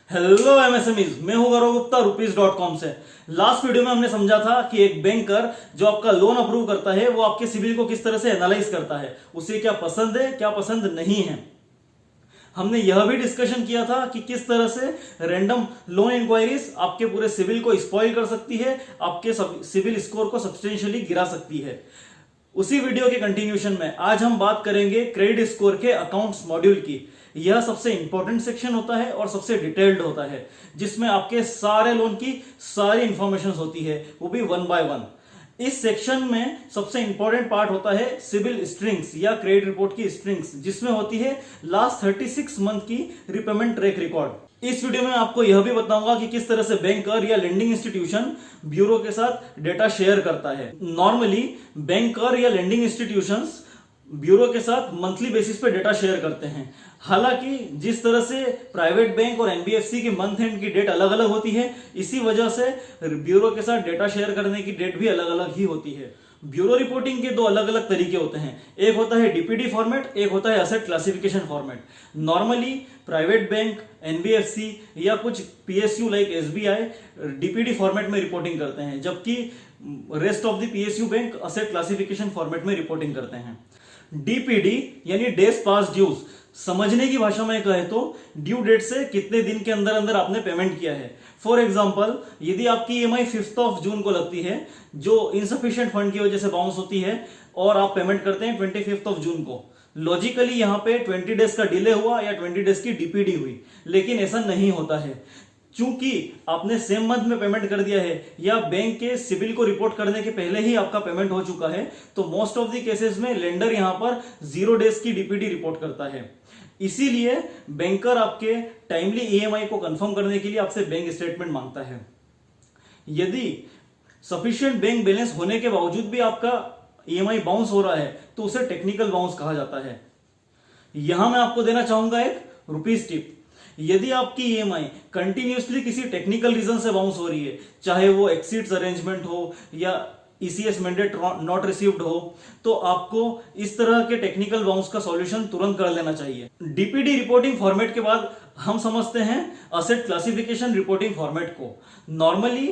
Hello MSMEs, मैं हूं गौरव Gupta rupees.com से। लास्ट वीडियो में हमने समझा था कि एक बैंकर जो आपका लोन अप्रूव करता है वो आपके सिविल को किस तरह से एनालाइज करता है, उसे क्या पसंद है क्या पसंद नहीं है। हमने यह भी डिस्कशन किया था कि किस तरह से रैंडम लोन इंक्वायरीज आपके पूरे सिविल को स्पॉइल कर सकती है, आपके सिविल स्कोर को सब्सटेंशियली गिरा सकती है। उसी वीडियो के कंटिन्यूशन में आज हम बात करेंगे क्रेडिट स्कोर के अकाउंट्स मॉड्यूल की। यह सबसे इंपॉर्टेंट सेक्शन होता है और सबसे डिटेल्ड होता है, जिसमें आपके सारे लोन की सारी इंफॉर्मेशन होती है, वो भी वन बाय वन। इस सेक्शन में सबसे इंपॉर्टेंट पार्ट होता है सिविल स्ट्रिंग्स या क्रेडिट रिपोर्ट की स्ट्रिंग्स, जिसमें होती है लास्ट 36 मंथ की रिपेमेंट ट्रैक रिकॉर्ड। इस वीडियो में आपको यह भी बताऊंगा कि किस तरह से बैंकर या लेंडिंग इंस्टीट्यूशन ब्यूरो के साथ डेटा शेयर करता है। नॉर्मली बैंकर या लेंडिंग इंस्टीट्यूशंस ब्यूरो के साथ मंथली बेसिस पे डेटा शेयर करते हैं। हालांकि जिस तरह से प्राइवेट बैंक और एनबीएफसी की मंथ एंड की डेट अलग अलग होती है, इसी वजह से ब्यूरो के साथ डेटा शेयर करने की डेट भी अलग अलग ही होती है। ब्यूरो रिपोर्टिंग के दो अलग अलग तरीके होते हैं, एक होता है डीपीडी फॉर्मेट, एक होता है asset classification format. Normally private bank, NBFC या कुछ PSU like SBI DPD format में रिपोर्टिंग करते हैं, जबकि rest of the PSU bank asset classification format में रिपोर्टिंग करते हैं। डीपीडी यानी डेज पास ड्यूज, समझने की भाषा में कहे तो ड्यू डेट से कितने दिन के अंदर अंदर आपने पेमेंट किया है। फॉर एग्जांपल, यदि आपकी ईएमआई 5 जून को लगती है, जो इनसफिशिएंट फंड की वजह से बाउंस होती है, और आप पेमेंट करते हैं 25 जून को, लॉजिकली यहां पे 20 डेज का डिले हुआ या 20 डेज की डीपीडी हुई, लेकिन ऐसा नहीं होता है। चूंकि आपने सेम मंथ में पेमेंट कर दिया है या बैंक के सिविल को रिपोर्ट करने के पहले ही आपका पेमेंट हो चुका है, तो मोस्ट ऑफ द केसेस में लेंडर यहां पर 0 डेज की डीपीडी रिपोर्ट करता है। इसीलिए बैंकर आपके टाइमली ईएमआई को कंफर्म करने के लिए आपसे बैंक स्टेटमेंट मांगता है। यदि सफिशिएंट बैंक बैलेंस होने के बावजूद भी आपका ईएमआई बाउंस हो रहा है, तो उसे टेक्निकल बाउंस कहा जाता है। यहां मैं आपको देना चाहूंगा एक रुपीज टिप। यदि आपकी ईएमआई कंटिन्यूसली किसी टेक्निकल रीजन से बाउंस हो रही है, चाहे वो एक्सीड्स अरेंजमेंट हो या ईसीएस मैंडेट नॉट रिसीव्ड हो, तो आपको इस तरह के टेक्निकल बाउंस का सॉल्यूशन तुरंत कर लेना चाहिए। डीपीडी रिपोर्टिंग फॉर्मेट के बाद हम समझते हैं एसेट क्लासिफिकेशन रिपोर्टिंग फॉर्मेट को। नॉर्मली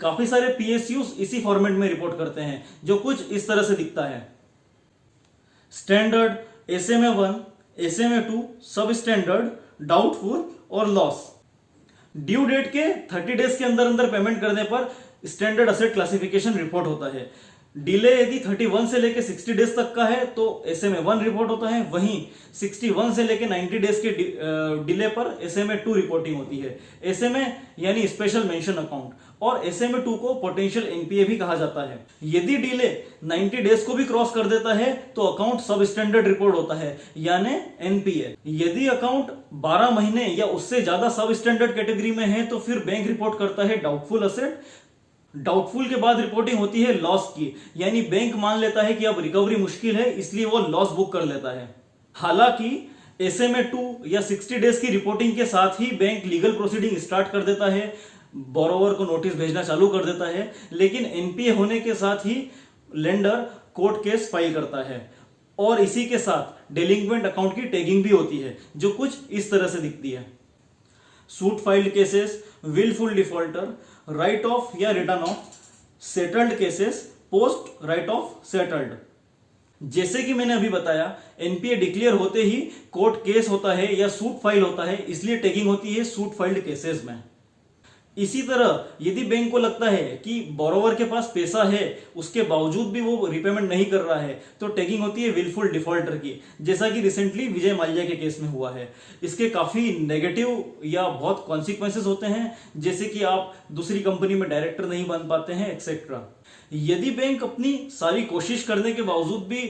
काफी सारे पीएसयूज इसी फॉर्मेट में रिपोर्ट करते हैं, जो कुछ इस तरह से दिखता है। स्टैंडर्ड, एसएमए 1, एसएमए 2, सब स्टैंडर्ड, डाउटफुल और लॉस। ड्यू डेट के 30 डेज के अंदर अंदर पेमेंट करने पर स्टैंडर्ड एसेट क्लासिफिकेशन रिपोर्ट होता है। डिले यदि 31 से लेके 60 डेज तक का है तो एसएमए 1 रिपोर्ट होता है, वहीं 61 से लेके 90 डेज के डिले पर एसएमए 2 रिपोर्टिंग होती है। एसएमए यानी स्पेशल मेंशन अकाउंट, और एसएमए 2 को पोटेंशियल एनपीए भी कहा जाता है। यदि डिले 90 डेज को भी क्रॉस कर देता है तो अकाउंट सब स्टैंडर्ड रिपोर्ट होता है, यानी एनपीए। यदि अकाउंट 12 महीने या उससे ज्यादा सब स्टैंडर्ड कैटेगरी में है तो फिर बैंक रिपोर्ट करता है डाउटफुल असेट। डाउटफुल के बाद रिपोर्टिंग होती है लॉस की, यानी बैंक मान लेता है कि अब रिकवरी मुश्किल है, इसलिए वो लॉस बुक कर लेता है। हालांकि एसएमए 2 या 60 डेज की रिपोर्टिंग के साथ ही बैंक लीगल प्रोसीडिंग स्टार्ट कर देता है, बोरोवर को नोटिस भेजना चालू कर देता है, लेकिन एनपीए होने के साथ ही लेंडर कोर्ट केस फाइल करता है, और इसी के साथ डेलिंक्वेंट अकाउंट की टैगिंग भी होती है, जो कुछ इस तरह से दिखती है। Suit filed cases, wilful defaulter, write off या written off, settled cases, post write off settled. जैसे कि मैंने अभी बताया, एनपीए डिक्लेयर होते ही कोर्ट केस होता है या सूट फाइल होता है, इसलिए टैगिंग होती है सूट फाइल्ड केसेस में। इसी तरह यदि बैंक को लगता है कि बोरोवर के पास पैसा है, उसके बावजूद भी वो रिपेमेंट नहीं कर रहा है, तो टैगिंग होती है विलफुल डिफॉल्टर की, जैसा कि रिसेंटली विजय माल्या के केस में हुआ है। इसके काफी नेगेटिव या बहुत कॉन्सिक्वेंसेस होते हैं, जैसे कि आप दूसरी कंपनी में डायरेक्टर नहीं बन पाते हैं, एक्सेट्रा। यदि बैंक अपनी सारी कोशिश करने के बावजूद भी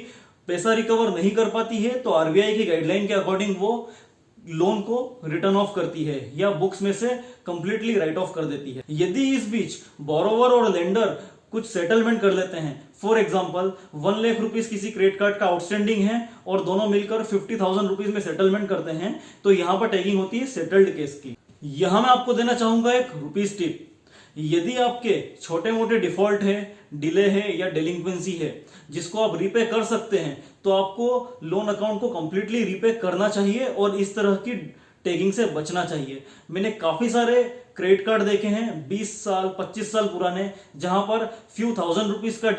पैसा रिकवर नहीं कर पाती है, तो आरबीआई की गाइडलाइन के अकॉर्डिंग वो लोन को रिटर्न ऑफ करती है या बुक्स में से कंप्लीटली राइट ऑफ कर देती है। यदि इस बीच बोरोवर और लेंडर कुछ सेटलमेंट कर लेते हैं, फॉर एग्जांपल 1 लाख रुपीस किसी क्रेडिट कार्ड का आउटस्टैंडिंग है और दोनों मिलकर 50,000 रुपीस में सेटलमेंट करते हैं, तो यहां पर टैगिंग होती है सेटल्ड केस की। यहां मैं आपको देना चाहूंगा एक रुपीस टिप। यदि आपके छोटे मोटे डिफॉल्ट है, डिले है या डेलिंक्वेंसी है, जिसको आप रीपे कर सकते हैं, तो आपको लोन अकाउंट को कंप्लीटली रीपे करना चाहिए और इस तरह की टैगिंग से बचना चाहिए। मैंने काफी सारे क्रेडिट कार्ड देखे हैं 20 साल 25 साल पुराने, जहां पर फ्यू थाउजेंड रुपीज का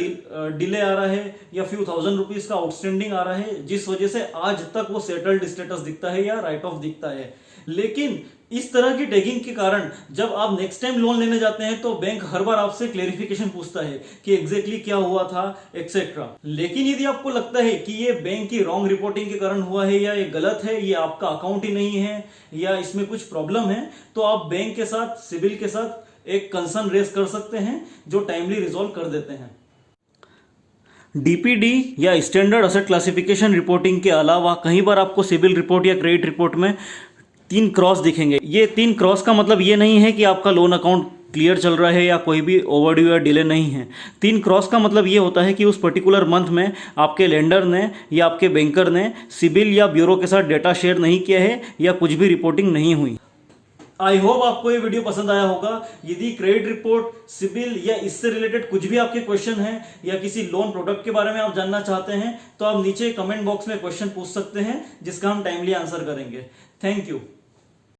डिले आ रहा है या फ्यू थाउजेंड रुपीज का आउटस्टैंडिंग आ रहा है, जिस वजह से आज तक वो सेटल्ड स्टेटस दिखता है या राइट ऑफ दिखता है। लेकिन इस तरह की टैगिंग के कारण जब आप नेक्स्ट टाइम लोन लेने जाते हैं तो बैंक हर बार आपसे क्लेरिफिकेशन पूछता है कि एग्जैक्टली क्या हुआ था एक्सेट्रा। लेकिन यदि आपको लगता है कि ये बैंक की रॉन्ग रिपोर्टिंग के कारण हुआ है या ये गलत है, ये आपका अकाउंट ही नहीं है या इसमें कुछ प्रॉब्लम है, तो आप बैंक के साथ, सिविल के साथ एक कंसर्न रेज कर सकते हैं जो टाइमली रिजॉल्व कर देते हैं। डीपीडी या स्टैंडर्ड असेट क्लासिफिकेशन रिपोर्टिंग के अलावा कहीं बार आपको सिविल रिपोर्ट या क्रेडिट रिपोर्ट में 3 क्रॉस दिखेंगे। ये 3 क्रॉस का मतलब ये नहीं है कि आपका लोन अकाउंट क्लियर चल रहा है या कोई भी ओवरड्यू या डिले नहीं है। 3 क्रॉस का मतलब ये होता है कि उस पर्टिकुलर मंथ में आपके लेंडर ने या आपके बैंकर ने सिविल या ब्यूरो के साथ डेटा शेयर नहीं किया है या कुछ भी रिपोर्टिंग नहीं हुई। आई होप आपको ये वीडियो पसंद आया होगा। यदि क्रेडिट रिपोर्ट, सिविल या इससे रिलेटेड कुछ भी आपके क्वेश्चन हैं या किसी लोन प्रोडक्ट के बारे में आप जानना चाहते हैं तो आप नीचे कमेंट बॉक्स में क्वेश्चन पूछ सकते हैं, जिसका हम टाइमली आंसर करेंगे। Thank you.